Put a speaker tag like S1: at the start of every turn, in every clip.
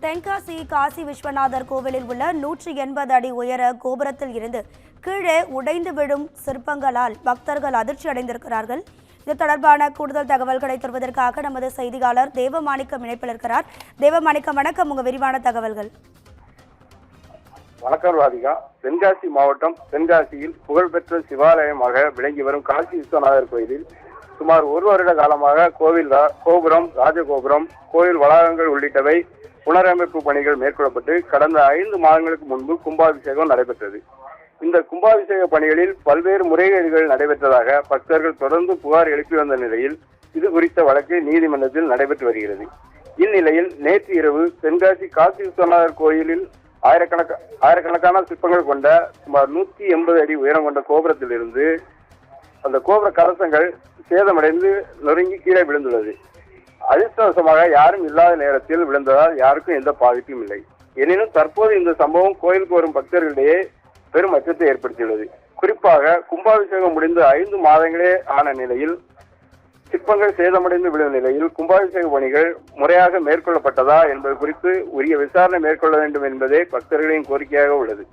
S1: தென்காசி காசி விஸ்வநாதர் கோவிலில் உள்ள 180 அடி உயர கோபுரத்தில் இருந்து கீழே உடைந்து விழும் சிற்பங்களால் பக்தர்கள் அதிர்ச்சி அடைந்திருக்கிறார்கள். இது தொடர்பான கூடுதல் தகவல்களை தருவதற்காக நமது செய்தியாளர் தேவமாணிக்கம் இணைப்பில் இருக்கிறார். தேவமாணிக்கம், வணக்கம். உங்க விரிவான தகவல்கள்.
S2: வணக்கம் ராதிகா. தென்காசி மாவட்டம் தென்காசியில் புகழ்பெற்ற சிவாலயமாக விளங்கி வரும் காசி விஸ்வநாதர் கோயிலில் சுமார் 1 வருட காலமாக கோவில் கோபுரம், ராஜகோபுரம், கோயில் வளாகங்கள் உள்ளிட்டவை புனரமைப்பு பணிகள் மேற்கொள்ளப்பட்டு கடந்த 5 மாதங்களுக்கு முன்பு கும்பாபிஷேகம் நடைபெற்றது. இந்த கும்பாபிஷேக பணிகளில் பல்வேறு முறைகேடுகள் நடைபெற்றதாக பக்தர்கள் தொடர்ந்து புகார் எழுப்பி வந்த நிலையில் இது குறித்த வழக்கு நீதிமன்றத்தில் நடைபெற்று வருகிறது. இந்நிலையில் நேற்று இரவு தென்காசி காசி விஸ்வநாதர் கோயிலில் ஆயிரக்கணக்கான சிற்பங்கள் கொண்ட சுமார் 180 அடி உயரம் கொண்ட கோபுரத்தில் இருந்து அந்த கோபுர கலசங்கள் சேதமடைந்து நொறுங்கி கீழே விழுந்துள்ளது. அதிர்ஷ்டவசமாக யாரும் இல்லாத நேரத்தில் விழுந்ததால் யாருக்கும் எந்த பாதிப்பும் இல்லை. எனினும் தற்போது இந்த சம்பவம் கோயிலுக்கு வரும் பக்தர்களிடையே பெரும் அச்சத்தை ஏற்படுத்தியுள்ளது. குறிப்பாக கும்பாபிஷேகம் முடிந்து 5 மாதங்களே ஆன நிலையில் சிற்பங்கள் சேதமடைந்து விழும் நிலையில் கும்பாபிஷேக பணிகள் முறையாக மேற்கொள்ளப்பட்டதா என்பது குறித்து உரிய விசாரணை மேற்கொள்ள வேண்டும் என்பதே பக்தர்களின் கோரிக்கையாக உள்ளது.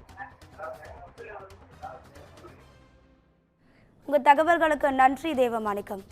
S1: உங்கள் தகவல்களுக்கு நன்றி தேவமாணிக்கம்.